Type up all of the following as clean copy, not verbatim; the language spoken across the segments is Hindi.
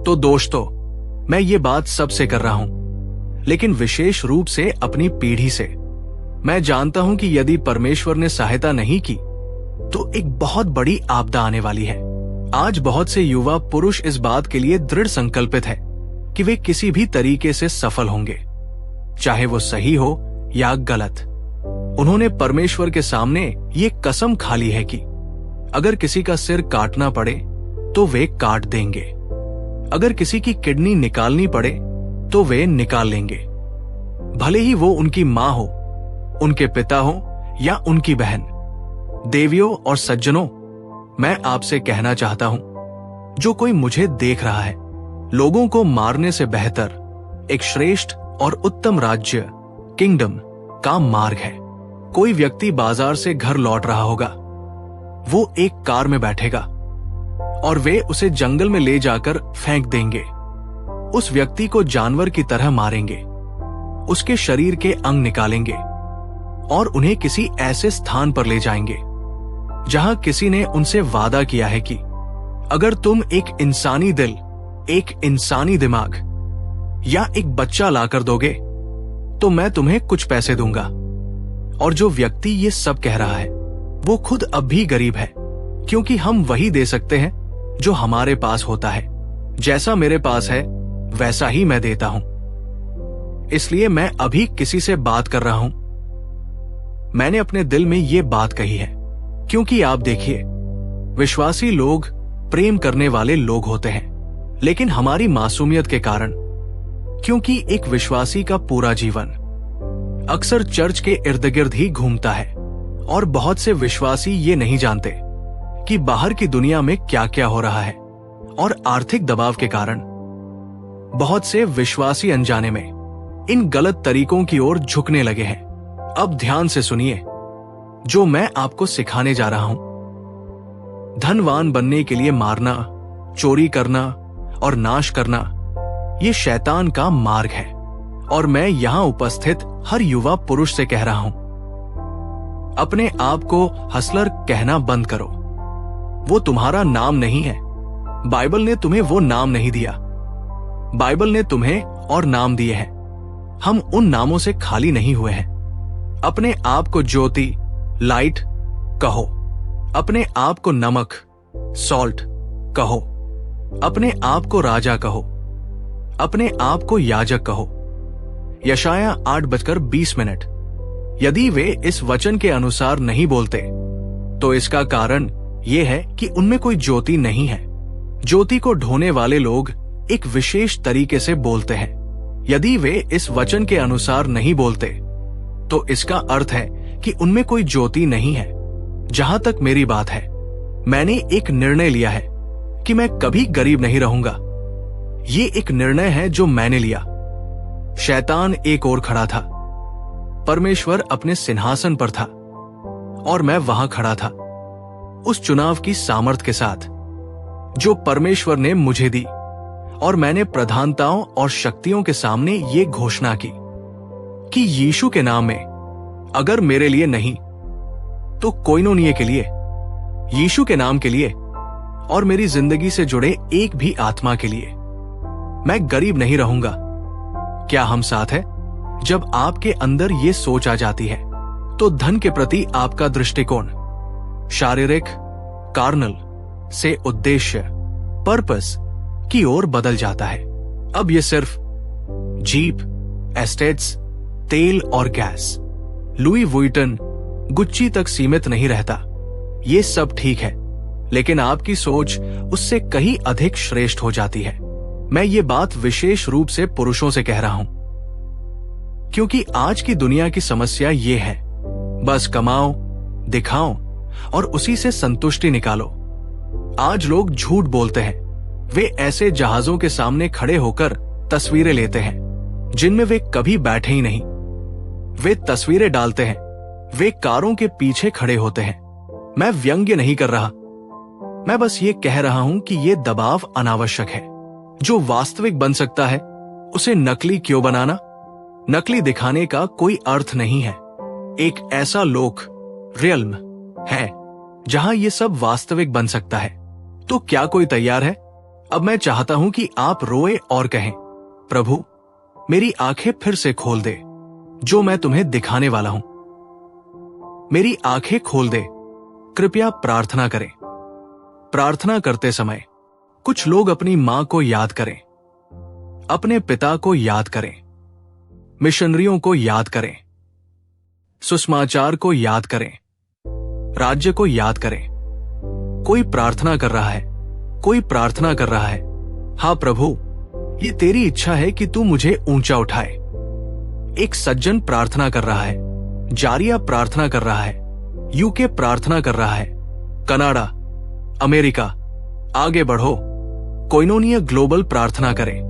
तो दोस्तों, मैं ये बात सबसे कर रहा हूं, लेकिन विशेष रूप से अपनी पीढ़ी से। मैं जानता हूं कि यदि परमेश्वर ने सहायता नहीं की तो एक बहुत बड़ी आपदा आने वाली है। आज बहुत से युवा पुरुष इस बात के लिए दृढ़ संकल्पित है कि वे किसी भी तरीके से सफल होंगे, चाहे वो सही हो या गलत। उन्होंने परमेश्वर के सामने ये कसम खा ली है कि अगर किसी का सिर काटना पड़े तो वे काट देंगे, अगर किसी की किडनी निकालनी पड़े तो वे निकाल लेंगे, भले ही वो उनकी मां हो, उनके पिता हो या उनकी बहन। देवियों और सज्जनों, मैं आपसे कहना चाहता हूं, जो कोई मुझे देख रहा है, लोगों को मारने से बेहतर एक श्रेष्ठ और उत्तम राज्य, किंगडम का मार्ग है। कोई व्यक्ति बाजार से घर लौट रहा होगा, वो एक कार में बैठेगा और वे उसे जंगल में ले जाकर फेंक देंगे। उस व्यक्ति को जानवर की तरह मारेंगे, उसके शरीर के अंग निकालेंगे और उन्हें किसी ऐसे स्थान पर ले जाएंगे जहां किसी ने उनसे वादा किया है कि अगर तुम एक इंसानी दिल, एक इंसानी दिमाग या एक बच्चा लाकर दोगे तो मैं तुम्हें कुछ पैसे दूंगा। और जो व्यक्ति ये सब कह रहा है वो खुद अब भी गरीब है, क्योंकि हम वही दे सकते हैं जो हमारे पास होता है। जैसा मेरे पास है वैसा ही मैं देता हूं। इसलिए मैं अभी किसी से बात कर रहा हूं। मैंने अपने दिल में ये बात कही है, क्योंकि आप देखिए, विश्वासी लोग प्रेम करने वाले लोग होते हैं, लेकिन हमारी मासूमियत के कारण, क्योंकि एक विश्वासी का पूरा जीवन अक्सर चर्च के इर्द गिर्द ही घूमता है और बहुत से विश्वासी ये नहीं जानते कि बाहर की दुनिया में क्या क्या हो रहा है, और आर्थिक दबाव के कारण बहुत से विश्वासी अनजाने में इन गलत तरीकों की ओर झुकने लगे हैं। अब ध्यान से सुनिए जो मैं आपको सिखाने जा रहा हूं। धनवान बनने के लिए मारना, चोरी करना और नाश करना ये शैतान का मार्ग है, और मैं यहां उपस्थित हर युवा पुरुष से कह रहा हूं, अपने आप को हसलर कहना बंद करो। वो तुम्हारा नाम नहीं है। बाइबल ने तुम्हें वो नाम नहीं दिया। बाइबल ने तुम्हें और नाम दिए हैं। हम उन नामों से खाली नहीं हुए हैं। अपने आप को ज्योति, लाइट कहो। अपने आप को नमक, सॉल्ट कहो। अपने आप को राजा कहो। अपने आप को याजक कहो। यशाया 8:20। यदि वे इस वचन के अनुसार नहीं बोलते तो इसका कारण यह है कि उनमें कोई ज्योति नहीं है। ज्योति को ढोने वाले लोग एक विशेष तरीके से बोलते हैं। यदि वे इस वचन के अनुसार नहीं बोलते तो इसका अर्थ है कि उनमें कोई ज्योति नहीं है। जहां तक मेरी बात है, मैंने एक निर्णय लिया है कि मैं कभी गरीब नहीं रहूंगा। ये एक निर्णय है जो मैंने लिया। शैतान एक ओर खड़ा था, परमेश्वर अपने सिंहासन पर था और मैं वहां खड़ा था, उस चुनाव की सामर्थ के साथ जो परमेश्वर ने मुझे दी। और मैंने प्रधानताओं और शक्तियों के सामने ये घोषणा की कि यीशु के नाम में अगर मेरे लिए नहीं तो कोइनोनिये के लिए, यीशु के नाम के लिए और मेरी जिंदगी से जुड़े एक भी आत्मा के लिए मैं गरीब नहीं रहूंगा। क्या हम साथ हैं? जब आपके अंदर ये सोच आ जाती है तो धन के प्रति आपका दृष्टिकोण शारीरिक, कार्नल से उद्देश्य, पर्पस की ओर बदल जाता है। अब ये सिर्फ जीप, एस्टेट्स, तेल और गैस, लुई वुइटन, गुच्ची तक सीमित नहीं रहता। ये सब ठीक है, लेकिन आपकी सोच उससे कहीं अधिक श्रेष्ठ हो जाती है। मैं ये बात विशेष रूप से पुरुषों से कह रहा हूं, क्योंकि आज की दुनिया की समस्या ये है, बस कमाओ, दिखाओ और उसी से संतुष्टि निकालो। आज लोग झूठ बोलते हैं। वे ऐसे जहाजों के सामने खड़े होकर तस्वीरें लेते हैं जिनमें वे कभी बैठे ही नहीं। वे तस्वीरें डालते हैं। वे कारों के पीछे खड़े होते हैं। मैं व्यंग्य नहीं कर रहा, मैं बस ये कह रहा हूं कि ये दबाव अनावश्यक है। जो वास्तविक बन सकता है उसे नकली क्यों बनाना? नकली दिखाने का कोई अर्थ नहीं है। एक ऐसा लोक, रियल्म है जहां ये सब वास्तविक बन सकता है। तो क्या कोई तैयार है? अब मैं चाहता हूं कि आप रोए और कहें, प्रभु मेरी आंखें फिर से खोल दे, जो मैं तुम्हें दिखाने वाला हूं। मेरी आंखें खोल दे। कृपया प्रार्थना करें। प्रार्थना करते समय कुछ लोग अपनी मां को याद करें, अपने पिता को याद करें, मिशनरियों को याद करें, सुसमाचार को याद करें, राज्य को याद करें। कोई प्रार्थना कर रहा है, कोई प्रार्थना कर रहा है, हाँ प्रभु ये तेरी इच्छा है कि तू मुझे ऊंचा उठाए। एक सज्जन प्रार्थना कर रहा है, जारिया प्रार्थना कर रहा है, यूके प्रार्थना कर रहा है, कनाडा, अमेरिका, आगे बढ़ो। कोइनोनिया ग्लोबल प्रार्थना करें,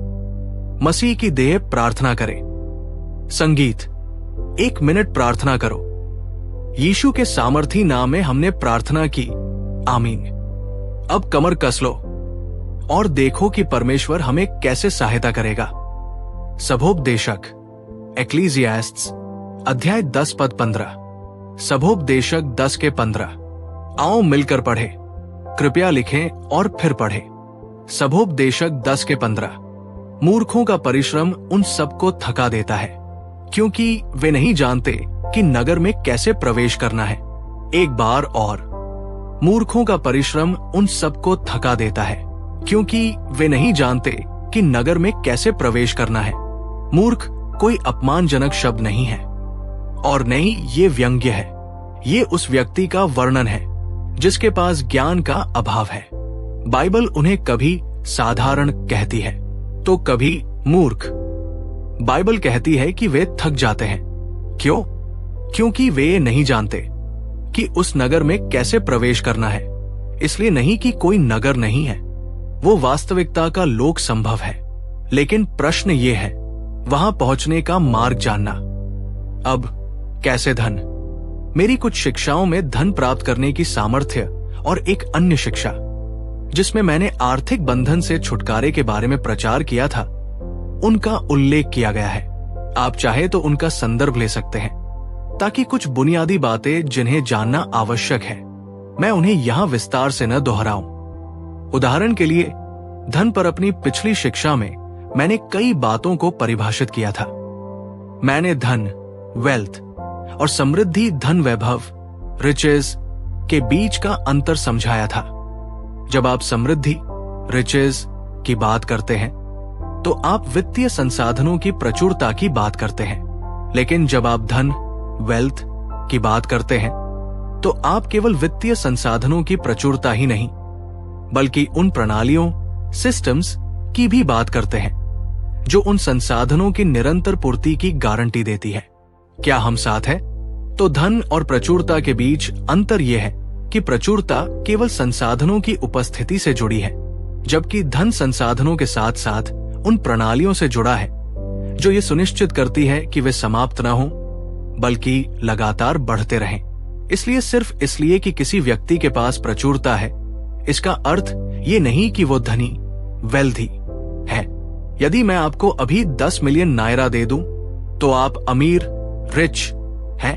मसीह की देह प्रार्थना करें। संगीत, 1 मिनट प्रार्थना करो। यीशु के सामर्थी नाम में हमने प्रार्थना की, आमीन। अब कमर कस लो और देखो कि परमेश्वर हमें कैसे सहायता करेगा। सभोपदेशक, एक्लीसियास्ट्स अध्याय 10 पद 15। सभोपदेशक 10 के 15। आओ मिलकर पढ़े, कृपया लिखें और फिर पढ़े। सभोपदेशक 10 के 15। मूर्खों का परिश्रम उन सबको थका देता है, क्योंकि वे नहीं जानते कि नगर में कैसे प्रवेश करना है। एक बार और, मूर्खों का परिश्रम उन सबको थका देता है, क्योंकि वे नहीं जानते कि नगर में कैसे प्रवेश करना है। मूर्ख कोई अपमानजनक शब्द नहीं है और नहीं ये व्यंग्य है। ये उस व्यक्ति का वर्णन है जिसके पास ज्ञान का अभाव है। बाइबल उन्हें कभी साधारण कहती है तो कभी मूर्ख। बाइबल कहती है कि वे थक जाते हैं। क्यों? क्योंकि वे नहीं जानते कि उस नगर में कैसे प्रवेश करना है। इसलिए नहीं कि कोई नगर नहीं है, वो वास्तविकता का लोक संभव है, लेकिन प्रश्न ये है वहां पहुंचने का मार्ग जानना। अब कैसे धन? मेरी कुछ शिक्षाओं में धन प्राप्त करने की सामर्थ्य और एक अन्य शिक्षा जिसमें मैंने आर्थिक बंधन से छुटकारे के बारे में प्रचार किया था, उनका उल्लेख किया गया है। आप चाहे तो उनका संदर्भ ले सकते हैं ताकि कुछ बुनियादी बातें जिन्हें जानना आवश्यक है, मैं उन्हें यहां विस्तार से न दोहराऊं। उदाहरण के लिए, धन पर अपनी पिछली शिक्षा में मैंने कई बातों को परिभाषित किया था। मैंने धन, वेल्थ और समृद्धि, धन वैभव, रिचेज के बीच का अंतर समझाया था। जब आप समृद्धि, रिचेज की बात करते हैं तो आप वित्तीय संसाधनों की प्रचुरता की बात करते हैं, लेकिन जब आप धन, वेल्थ की बात करते हैं तो आप केवल वित्तीय संसाधनों की प्रचुरता ही नहीं बल्कि उन प्रणालियों, सिस्टम्स की भी बात करते हैं जो उन संसाधनों की निरंतर पूर्ति की गारंटी देती है। क्या हम साथ हैं? तो धन और प्रचुरता के बीच अंतर यह है कि प्रचुरता केवल संसाधनों की उपस्थिति से जुड़ी है, जबकि धन संसाधनों के साथ साथ उन प्रणालियों से जुड़ा है जो ये सुनिश्चित करती है कि वे समाप्त न हों बल्कि लगातार बढ़ते रहें। इसलिए सिर्फ इसलिए कि किसी व्यक्ति के पास प्रचुरता है, इसका अर्थ ये नहीं कि वो धनी, वेल्दी है। यदि मैं आपको अभी 10 मिलियन नायरा दे दूं तो आप अमीर, रिच हैं,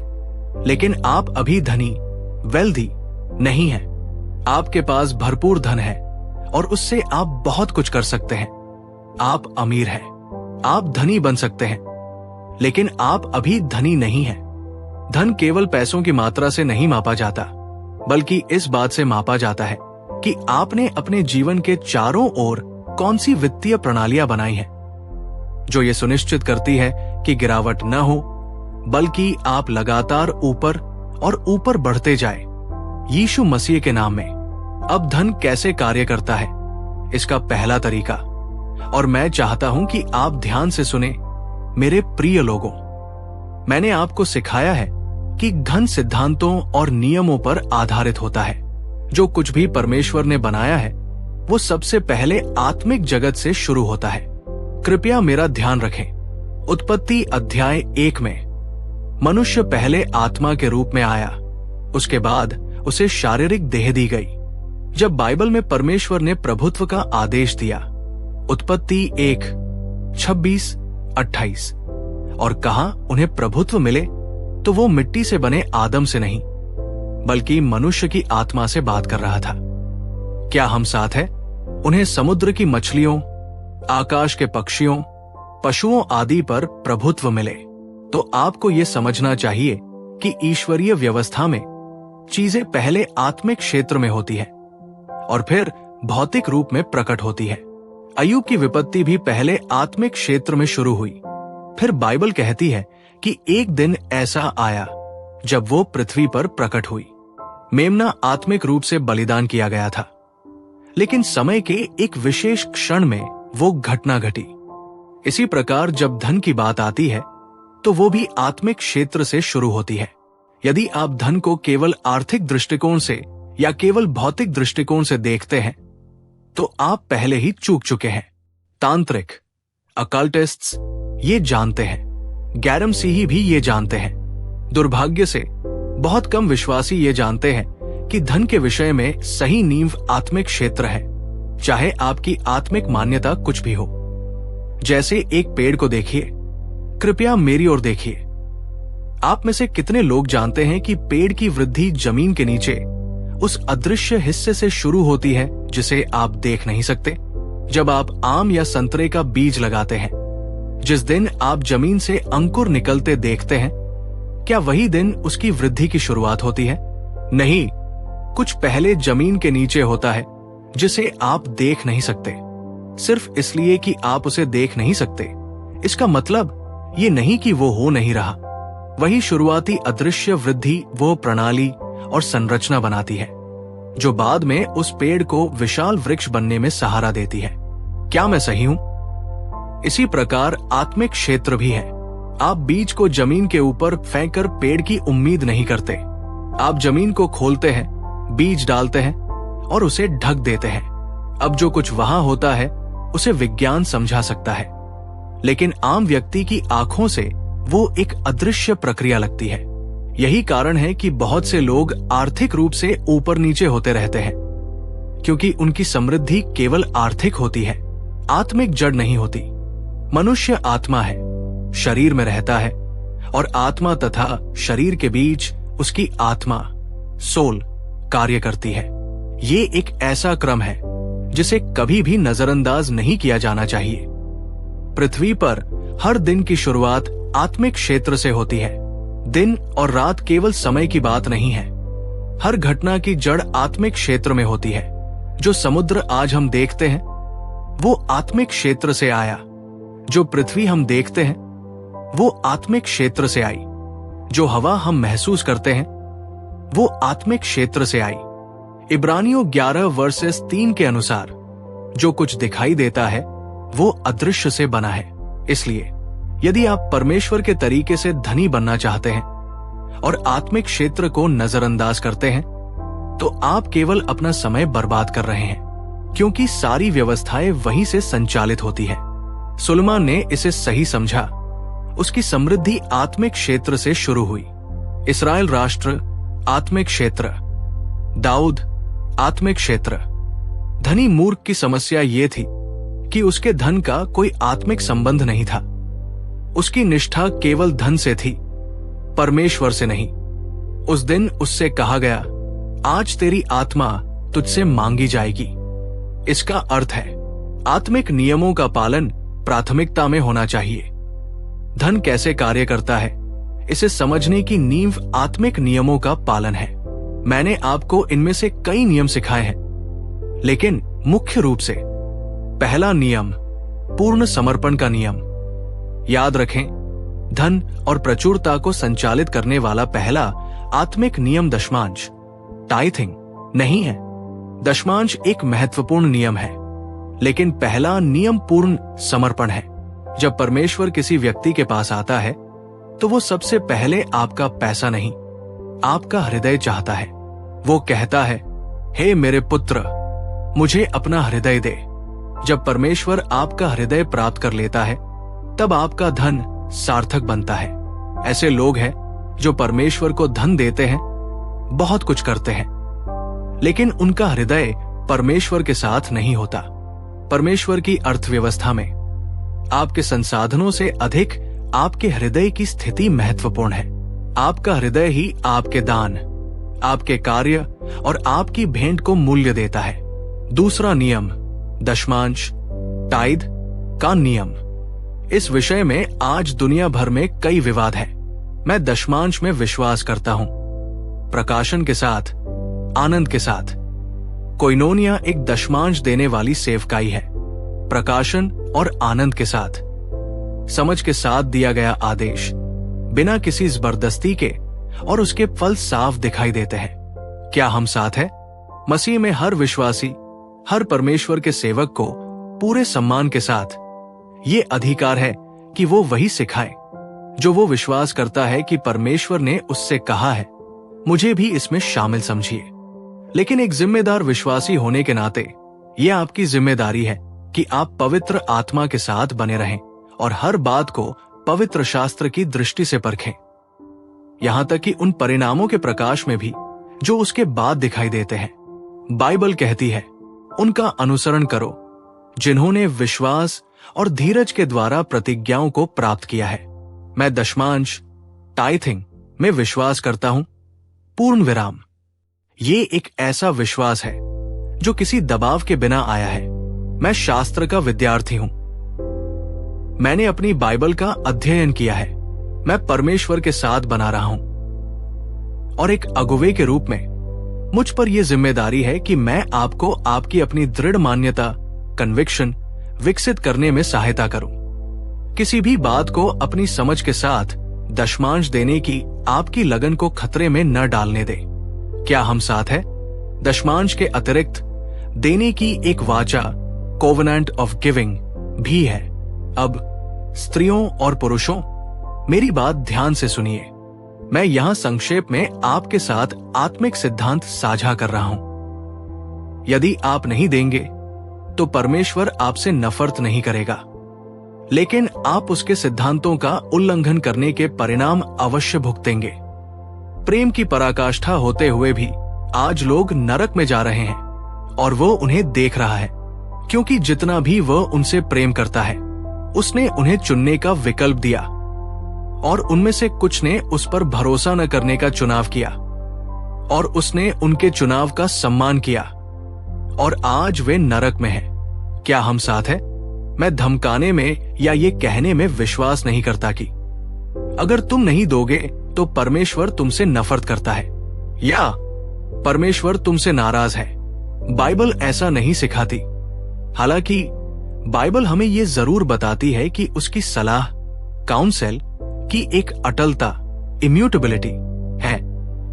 लेकिन आप अभी धनी, वेल्दी नहीं हैं। आपके पास भरपूर धन है और उससे आप बहुत कुछ कर सकते हैं। आप अमीर हैं, आप धनी बन सकते हैं, लेकिन आप अभी धनी नहीं हैं। धन केवल पैसों की मात्रा से नहीं मापा जाता, बल्कि इस बात से मापा जाता है कि आपने अपने जीवन के चारों ओर कौन सी वित्तीय प्रणालियां बनाई हैं, जो ये सुनिश्चित करती है कि गिरावट न हो, बल्कि आप लगातार ऊपर और ऊपर बढ़ते जाए। यीशु मसीह के नाम में। अब धन कैसे कार्य करता है, इसका पहला तरीका, और मैं चाहता हूं कि आप ध्यान से सुने मेरे प्रिय लोगों। मैंने आपको सिखाया है कि धन सिद्धांतों और नियमों पर आधारित होता है। जो कुछ भी परमेश्वर ने बनाया है वो सबसे पहले आत्मिक जगत से शुरू होता है। कृपया मेरा ध्यान रखें। उत्पत्ति अध्याय 1 में मनुष्य पहले आत्मा के रूप में आया, उसके बाद उसे शारीरिक देह दी गई। जब बाइबल में परमेश्वर ने प्रभुत्व का आदेश दिया, उत्पत्ति 1:26-28, और कहा उन्हें प्रभुत्व मिले, तो वो मिट्टी से बने आदम से नहीं बल्कि मनुष्य की आत्मा से बात कर रहा था। क्या हम साथ हैं? उन्हें समुद्र की मछलियों, आकाश के पक्षियों, पशुओं आदि पर प्रभुत्व मिले, तो आपको यह समझना चाहिए कि ईश्वरीय व्यवस्था में चीजें पहले आत्मिक क्षेत्र में होती है और फिर भौतिक रूप में प्रकट होती है। अय्यूब की विपत्ति भी पहले आत्मिक क्षेत्र में शुरू हुई, फिर बाइबल कहती है कि एक दिन ऐसा आया जब वो पृथ्वी पर प्रकट हुई। मेमना आत्मिक रूप से बलिदान किया गया था, लेकिन समय के एक विशेष क्षण में वो घटना घटी। इसी प्रकार जब धन की बात आती है तो वो भी आत्मिक क्षेत्र से शुरू होती है। यदि आप धन को केवल आर्थिक दृष्टिकोण से या केवल भौतिक दृष्टिकोण से देखते हैं तो आप पहले ही चूक चुके हैं। तांत्रिक, अकल्टिस्ट्स ये जानते हैं, गैरम सीही भी ये जानते हैं। दुर्भाग्य से बहुत कम विश्वासी ये जानते हैं कि धन के विषय में सही नींव आत्मिक क्षेत्र है, चाहे आपकी आत्मिक मान्यता कुछ भी हो। जैसे एक पेड़ को देखिए, कृपया मेरी ओर देखिए। आप में से कितने लोग जानते हैं कि पेड़ की वृद्धि जमीन के नीचे उस अदृश्य हिस्से से शुरू होती है जिसे आप देख नहीं सकते? जब आप आम या संतरे का बीज लगाते हैं, जिस दिन आप जमीन से अंकुर निकलते देखते हैं, क्या वही दिन उसकी वृद्धि की शुरुआत होती है? नहीं, कुछ पहले जमीन के नीचे होता है जिसे आप देख नहीं सकते। सिर्फ इसलिए कि आप उसे देख नहीं सकते, इसका मतलब ये नहीं कि वो हो नहीं रहा। वही शुरुआती अदृश्य वृद्धि वो प्रणाली और संरचना बनाती है जो बाद में उस पेड़ को विशाल वृक्ष बनने में सहारा देती है। क्या मैं सही हूं? इसी प्रकार आत्मिक क्षेत्र भी है। आप बीज को जमीन के ऊपर फेंककर पेड़ की उम्मीद नहीं करते। आप जमीन को खोलते हैं, बीज डालते हैं और उसे ढक देते हैं। अब जो कुछ वहां होता है उसे विज्ञान समझा सकता है, लेकिन आम व्यक्ति की आंखों से वो एक अदृश्य प्रक्रिया लगती है। यही कारण है कि बहुत से लोग आर्थिक रूप से ऊपर नीचे होते रहते हैं, क्योंकि उनकी समृद्धि केवल आर्थिक होती है, आत्मिक जड़ नहीं होती। मनुष्य आत्मा है, शरीर में रहता है, और आत्मा तथा शरीर के बीच उसकी आत्मा, सोल, कार्य करती है। ये एक ऐसा क्रम है जिसे कभी भी नजरअंदाज नहीं किया जाना चाहिए। पृथ्वी पर हर दिन की शुरुआत आत्मिक क्षेत्र से होती है। दिन और रात केवल समय की बात नहीं है। हर घटना की जड़ आत्मिक क्षेत्र में होती है। जो समुद्र आज हम देखते हैं वो आत्मिक क्षेत्र से आया। जो पृथ्वी हम देखते हैं वो आत्मिक क्षेत्र से आई। जो हवा हम महसूस करते हैं वो आत्मिक क्षेत्र से आई। इब्रानियों 11:3 के अनुसार जो कुछ दिखाई देता है वो अदृश्य से बना है। इसलिए यदि आप परमेश्वर के तरीके से धनी बनना चाहते हैं और आत्मिक क्षेत्र को नजरअंदाज करते हैं तो आप केवल अपना समय बर्बाद कर रहे हैं, क्योंकि सारी व्यवस्थाएं वहीं से संचालित होती है। सुलेमान ने इसे सही समझा। उसकी समृद्धि आत्मिक क्षेत्र से शुरू हुई। इस्राएल राष्ट्र आत्मिक क्षेत्र, दाऊद आत्मिक क्षेत्र। धनी मूर्ख की समस्या ये थी कि उसके धन का कोई आत्मिक संबंध नहीं था। उसकी निष्ठा केवल धन से थी, परमेश्वर से नहीं। उस दिन उससे कहा गया, आज तेरी आत्मा तुझसे मांगी जाएगी। इसका अर्थ है आत्मिक नियमों का पालन प्राथमिकता में होना चाहिए। धन कैसे कार्य करता है इसे समझने की नींव आत्मिक नियमों का पालन है। मैंने आपको इनमें से कई नियम सिखाए हैं, लेकिन मुख्य रूप से पहला नियम पूर्ण समर्पण का नियम। याद रखें, धन और प्रचुरता को संचालित करने वाला पहला आत्मिक नियम दशमांश, टाइथिंग नहीं है। दशमांश एक महत्वपूर्ण नियम है, लेकिन पहला नियम पूर्ण समर्पण है। जब परमेश्वर किसी व्यक्ति के पास आता है तो वो सबसे पहले आपका पैसा नहीं, आपका हृदय चाहता है। वो कहता है, हे मेरे पुत्र, मुझे अपना हृदय दे। जब परमेश्वर आपका हृदय प्राप्त कर लेता है तब आपका धन सार्थक बनता है। ऐसे लोग हैं जो परमेश्वर को धन देते हैं, बहुत कुछ करते हैं, लेकिन उनका हृदय परमेश्वर के साथ नहीं होता। परमेश्वर की अर्थव्यवस्था में आपके संसाधनों से अधिक आपके हृदय की स्थिति महत्वपूर्ण है। आपका हृदय ही आपके दान, आपके कार्य और आपकी भेंट को मूल्य देता है। दूसरा नियम दशमांश, टाइद का नियम। इस विषय में आज दुनिया भर में कई विवाद हैं। मैं दशमांश में विश्वास करता हूं, प्रकाशन के साथ, आनंद के साथ। कोइनोनिया एक दशमांश देने वाली सेवकाई है, प्रकाशन और आनंद के साथ, समझ के साथ दिया गया आदेश, बिना किसी जबरदस्ती के, और उसके फल साफ दिखाई देते हैं। क्या हम साथ हैं? मसीह में हर विश्वासी, हर परमेश्वर के सेवक को पूरे सम्मान के साथ ये अधिकार है कि वो वही सिखाए जो वो विश्वास करता है कि परमेश्वर ने उससे कहा है। मुझे भी इसमें शामिल समझिए। लेकिन एक जिम्मेदार विश्वासी होने के नाते यह आपकी जिम्मेदारी है कि आप पवित्र आत्मा के साथ बने रहें और हर बात को पवित्र शास्त्र की दृष्टि से परखें, यहां तक कि उन परिणामों के प्रकाश में भी जो उसके बाद दिखाई देते हैं। बाइबल कहती है, उनका अनुसरण करो जिन्होंने विश्वास और धीरज के द्वारा प्रतिज्ञाओं को प्राप्त किया है। मैं दशमांश, टाइथिंग में विश्वास करता हूं, पूर्ण विराम। ये एक ऐसा विश्वास है जो किसी दबाव के बिना आया है। मैं शास्त्र का विद्यार्थी हूं, मैंने अपनी बाइबल का अध्ययन किया है, मैं परमेश्वर के साथ बना रहा हूं, और एक अगुवे के रूप में मुझ पर यह जिम्मेदारी है कि मैं आपको आपकी अपनी दृढ़ मान्यता, कन्विक्शन विकसित करने में सहायता करूं। किसी भी बात को अपनी समझ के साथ दशमांश देने की आपकी लगन को खतरे में न डालने दे। क्या हम साथ हैं? दशमांश के अतिरिक्त देने की एक वाचा, कोवेनेंट ऑफ गिविंग, भी है। अब स्त्रियों और पुरुषों, मेरी बात ध्यान से सुनिए। मैं यहां संक्षेप में आपके साथ आत्मिक सिद्धांत साझा कर रहा हूं। यदि आप नहीं देंगे तो परमेश्वर आपसे नफरत नहीं करेगा, लेकिन आप उसके सिद्धांतों का उल्लंघन करने के परिणाम अवश्य भुगतेंगे। प्रेम की पराकाष्ठा होते हुए भी आज लोग नरक में जा रहे हैं और वो उन्हें देख रहा है, क्योंकि जितना भी वह उनसे प्रेम करता है उसने उन्हें चुनने का विकल्प दिया, और उनमें से कुछ ने उस पर भरोसा न करने का चुनाव किया, और उसने उनके चुनाव का सम्मान किया, और आज वे नरक में हैं। क्या हम साथ हैं? मैं धमकाने में या ये कहने में विश्वास नहीं करता कि अगर तुम नहीं दोगे तो परमेश्वर तुमसे नफरत करता है या परमेश्वर तुमसे नाराज है। बाइबल ऐसा नहीं सिखाती। हालांकि बाइबल हमें यह जरूर बताती है कि उसकी सलाह, काउंसिल की एक अटलता, इम्यूटेबिलिटी है,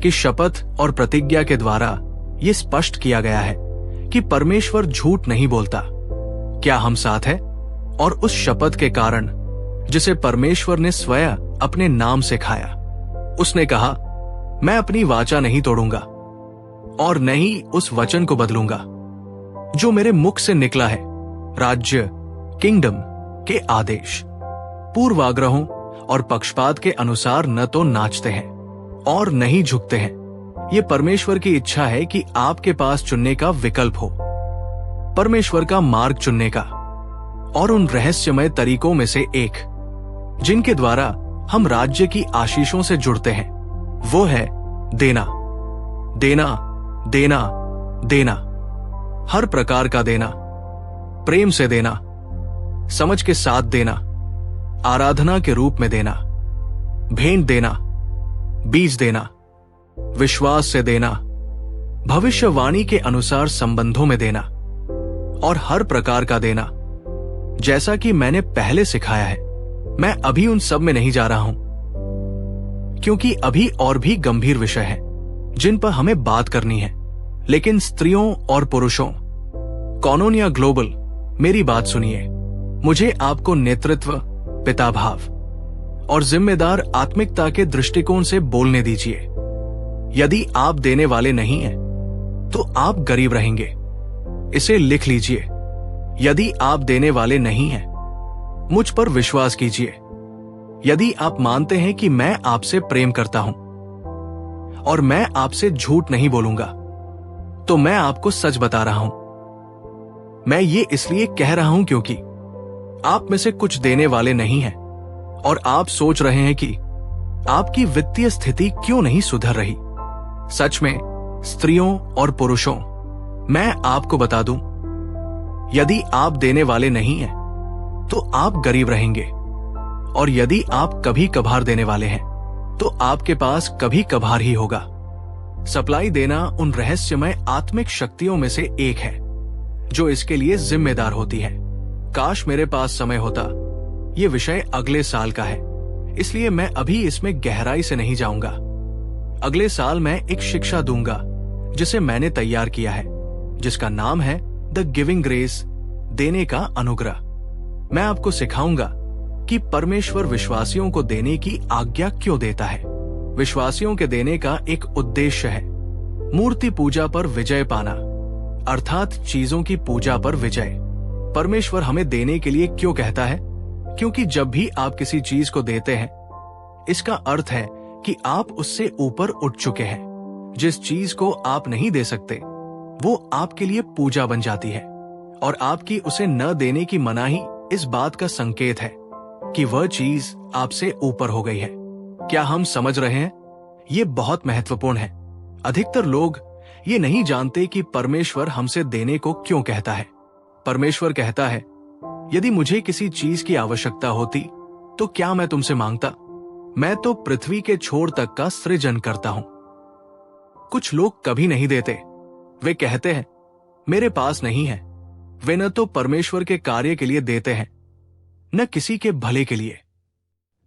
कि शपथ और प्रतिज्ञा के द्वारा यह स्पष्ट किया गया है कि परमेश्वर झूठ नहीं बोलता। क्या हम साथ हैं? और उस शपथ के कारण जिसे परमेश्वर ने स्वयं अपने नाम से खाया, उसने कहा, मैं अपनी वाचा नहीं तोड़ूंगा और न ही उस वचन को बदलूंगा जो मेरे मुख से निकला है। राज्य, किंगडम के आदेश पूर्वाग्रहों और पक्षपात के अनुसार न तो नाचते हैं और न ही झुकते हैं। ये परमेश्वर की इच्छा है कि आपके पास चुनने का विकल्प हो, परमेश्वर का मार्ग चुनने का, और उन रहस्यमय तरीकों में से एक जिनके द्वारा हम राज्य की आशीषों से जुड़ते हैं, वो है देना, देना, देना, देना। हर प्रकार का देना, प्रेम से देना, समझ के साथ देना, आराधना के रूप में देना, भेंट देना, बीज देना, विश्वास से देना, भविष्यवाणी के अनुसार संबंधों में देना, और हर प्रकार का देना। जैसा कि मैंने पहले सिखाया है, मैं अभी उन सब में नहीं जा रहा हूं, क्योंकि अभी और भी गंभीर विषय हैं जिन पर हमें बात करनी है। लेकिन स्त्रियों और पुरुषों, कोइनोनिया ग्लोबल, मेरी बात सुनिए। मुझे आपको नेतृत्व, पिताभाव और जिम्मेदार आत्मिकता के दृष्टिकोण से बोलने दीजिए। यदि आप देने वाले नहीं हैं, तो आप गरीब रहेंगे। इसे लिख लीजिए। यदि आप देने वाले नहीं हैं, मुझ पर विश्वास कीजिए। यदि आप मानते हैं कि मैं आपसे प्रेम करता हूं और मैं आपसे झूठ नहीं बोलूंगा, तो मैं आपको सच बता रहा हूं। मैं ये इसलिए कह रहा हूं क्योंकि आप में से कुछ देने वाले नहीं हैं और आप सोच रहे हैं कि आपकी वित्तीय स्थिति क्यों नहीं सुधर रही। सच में, स्त्रियों और पुरुषों, मैं आपको बता दूं, यदि आप देने वाले नहीं हैं, तो आप गरीब रहेंगे, और यदि आप कभी कभार देने वाले हैं, तो आपके पास कभी कभार ही होगा। सप्लाई देना उन रहस्यमय आत्मिक शक्तियों में से एक है जो इसके लिए जिम्मेदार होती है। काश मेरे पास समय होता। ये विषय अगले साल का है, इसलिए मैं अभी इसमें गहराई से नहीं जाऊंगा। अगले साल मैं एक शिक्षा दूंगा जिसे मैंने तैयार किया है, जिसका नाम है द गिविंग ग्रेस, देने का अनुग्रह। मैं आपको सिखाऊंगा कि परमेश्वर विश्वासियों को देने की आज्ञा क्यों देता है। विश्वासियों के देने का एक उद्देश्य है मूर्ति पूजा पर विजय पाना, अर्थात चीजों की पूजा पर विजय। परमेश्वर हमें देने के लिए क्यों कहता है? क्योंकि जब भी आप किसी चीज को देते हैं, इसका अर्थ है कि आप उससे ऊपर उठ चुके हैं। जिस चीज को आप नहीं दे सकते, वो आपके लिए पूजा बन जाती है, और आपकी उसे न देने की मनाही इस बात का संकेत है कि वह चीज आपसे ऊपर हो गई है। क्या हम समझ रहे हैं? ये बहुत महत्वपूर्ण है। अधिकतर लोग ये नहीं जानते कि परमेश्वर हमसे देने को क्यों कहता है। परमेश्वर कहता है, यदि मुझे किसी चीज की आवश्यकता होती तो क्या मैं तुमसे मांगता? मैं तो पृथ्वी के छोर तक का सृजन करता हूं। कुछ लोग कभी नहीं देते। वे कहते हैं, मेरे पास नहीं है। वे न तो परमेश्वर के कार्य के लिए देते हैं, न किसी के भले के लिए।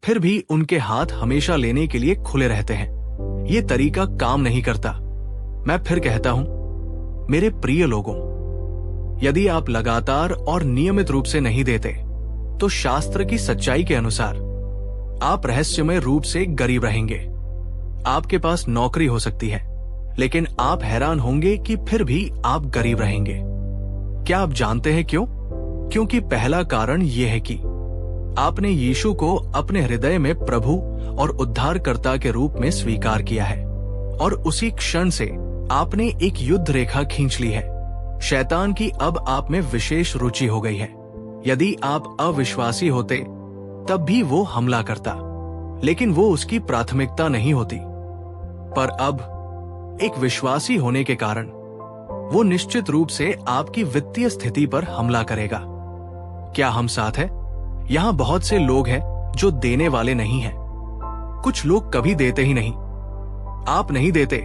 फिर भी उनके हाथ हमेशा लेने के लिए खुले रहते हैं। ये तरीका काम नहीं करता। मैं फिर कहता हूं, मेरे प्रिय लोगों, यदि आप लगातार और नियमित रूप से नहीं देते, तो शास्त्र की सच्चाई के अनुसार आप रहस्यमय रूप से गरीब रहेंगे। आपके पास नौकरी हो सकती है, लेकिन आप हैरान होंगे कि फिर भी आप गरीब रहेंगे। क्या आप जानते हैं क्यों? क्योंकि पहला कारण यह है कि आपने यीशु को अपने हृदय में प्रभु और उद्धारकर्ता के रूप में स्वीकार किया है, और उसी क्षण से आपने एक युद्ध रेखा खींच ली है। शैतान की अब आप में विशेष रुचि हो गई है। यदि आप अविश्वासी होते, तब भी वो हमला करता, लेकिन वो उसकी प्राथमिकता नहीं होती। पर अब एक विश्वासी होने के कारण वो निश्चित रूप से आपकी वित्तीय स्थिति पर हमला करेगा। क्या हम साथ हैं? यहां बहुत से लोग हैं जो देने वाले नहीं हैं। कुछ लोग कभी देते ही नहीं। आप नहीं देते,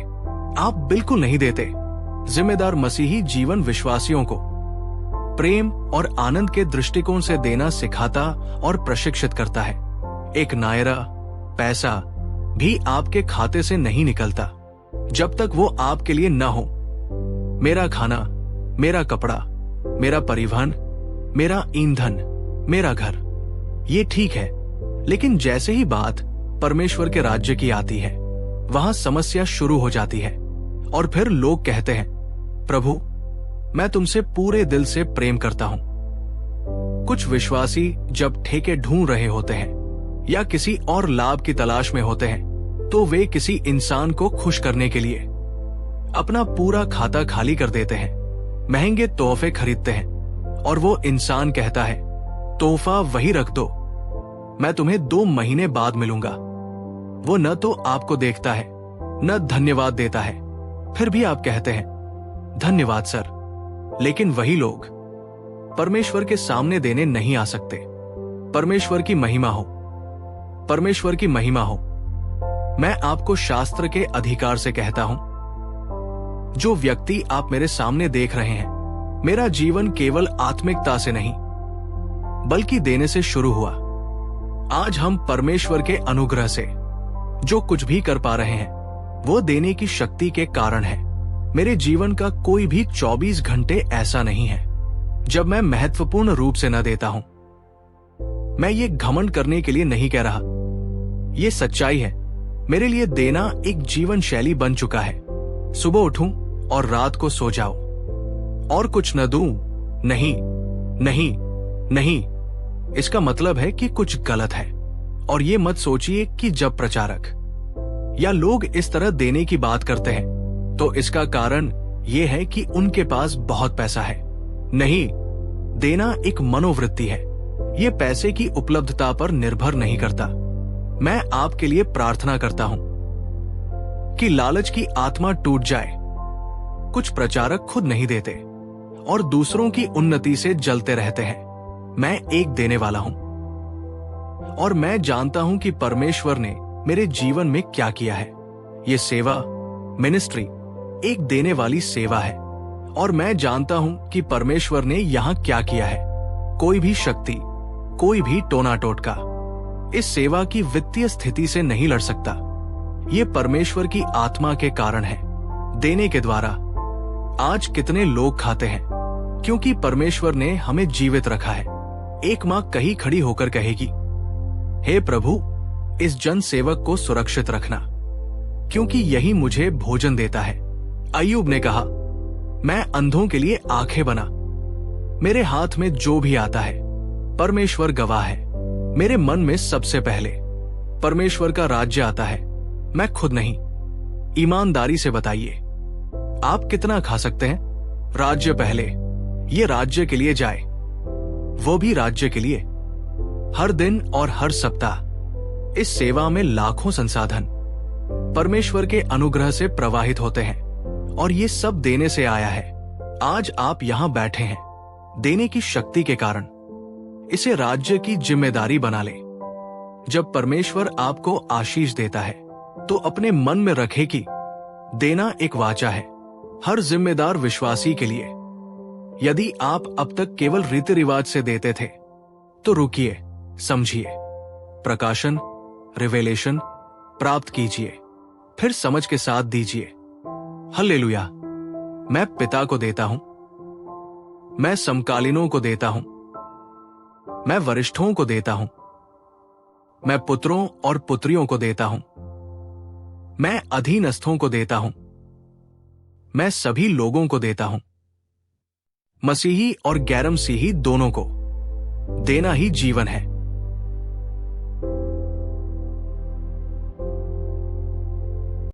आप बिल्कुल नहीं देते। जिम्मेदार मसीही जीवन विश्वासियों को प्रेम और आनंद के दृष्टिकोण से देना सिखाता और प्रशिक्षित करता है। एक नायरा, पैसा भी आपके खाते से नहीं निकलता जब तक वो आपके लिए न हो। मेरा खाना, मेरा कपड़ा, मेरा परिवहन, मेरा ईंधन, मेरा घर, ये ठीक है, लेकिन जैसे ही बात परमेश्वर के राज्य की आती है, वहां समस्या शुरू हो जाती है। और फिर लोग कहते हैं, प्रभु, मैं तुमसे पूरे दिल से प्रेम करता हूं। कुछ विश्वासी जब ठेके ढूंढ रहे होते हैं या किसी और लाभ की तलाश में होते हैं, तो वे किसी इंसान को खुश करने के लिए अपना पूरा खाता खाली कर देते हैं, महंगे तोहफे खरीदते हैं, और वो इंसान कहता है, तोहफा वही रख दो, मैं तुम्हें 2 महीने बाद मिलूंगा। वो न तो आपको देखता है, न धन्यवाद देता है। फिर भी आप कहते हैं, धन्यवाद सर। लेकिन वही लोग परमेश्वर के सामने देने नहीं आ सकते। परमेश्वर की महिमा हो, परमेश्वर की महिमा हो। मैं आपको शास्त्र के अधिकार से कहता हूं, जो व्यक्ति आप मेरे सामने देख रहे हैं, मेरा जीवन केवल आत्मिकता से नहीं बल्कि देने से शुरू हुआ। आज हम परमेश्वर के अनुग्रह से जो कुछ भी कर पा रहे हैं, वो देने की शक्ति के कारण है। मेरे जीवन का कोई भी 24 घंटे ऐसा नहीं है जब मैं महत्वपूर्ण रूप से न देता हूं। मैं ये घमंड करने के लिए नहीं कह रहा, ये सच्चाई है। मेरे लिए देना एक जीवन शैली बन चुका है। सुबह उठूं और रात को सो जाओ और कुछ न दूं, नहीं नहीं नहीं, इसका मतलब है कि कुछ गलत है। और ये मत सोचिए कि जब प्रचारक या लोग इस तरह देने की बात करते हैं तो इसका कारण ये है कि उनके पास बहुत पैसा है। नहीं, देना एक मनोवृत्ति है। ये पैसे की उपलब्धता पर निर्भर नहीं करता। मैं आपके लिए प्रार्थना करता हूं कि लालच की आत्मा टूट जाए। कुछ प्रचारक खुद नहीं देते और दूसरों की उन्नति से जलते रहते हैं। मैं एक देने वाला हूं और मैं जानता हूं कि परमेश्वर ने मेरे जीवन में क्या किया है। ये सेवा, मिनिस्ट्री एक देने वाली सेवा है और मैं जानता हूं कि परमेश्वर ने यहां क्या किया है। कोई भी शक्ति, कोई भी टोना टोटका इस सेवा की वित्तीय स्थिति से नहीं लड़ सकता। ये परमेश्वर की आत्मा के कारण है। देने के द्वारा आज कितने लोग खाते हैं, क्योंकि परमेश्वर ने हमें जीवित रखा है। एक मां कहीं खड़ी होकर कहेगी, हे प्रभु, इस जन सेवक को सुरक्षित रखना, क्योंकि यही मुझे भोजन देता है। अय्यूब ने कहा, मैं अंधों के लिए आंखें बना, मेरे हाथ में जो भी आता है परमेश्वर गवाह है। मेरे मन में सबसे पहले परमेश्वर का राज्य आता है, मैं खुद नहीं। ईमानदारी से बताइए, आप कितना खा सकते हैं? राज्य पहले, ये राज्य के लिए जाए, वो भी राज्य के लिए। हर दिन और हर सप्ताह इस सेवा में लाखों संसाधन परमेश्वर के अनुग्रह से प्रवाहित होते हैं और ये सब देने से आया है। आज आप यहां बैठे हैं देने की शक्ति के कारण। इसे राज्य की जिम्मेदारी बना ले। जब परमेश्वर आपको आशीष देता है तो अपने मन में रखे कि देना एक वाचा है हर जिम्मेदार विश्वासी के लिए। यदि आप अब तक केवल रीति रिवाज से देते थे तो रुकिए, समझिए, प्रकाशन, रिवेलेशन प्राप्त कीजिए, फिर समझ के साथ दीजिए। हल्लेलुया। मैं पिता को देता हूं, मैं समकालीनों को देता हूं, मैं वरिष्ठों को देता हूं, मैं पुत्रों और पुत्रियों को देता हूं, मैं अधीनस्थों को देता हूं, मैं सभी लोगों को देता हूं। मसीही और गैर मसीही दोनों को देना ही जीवन है।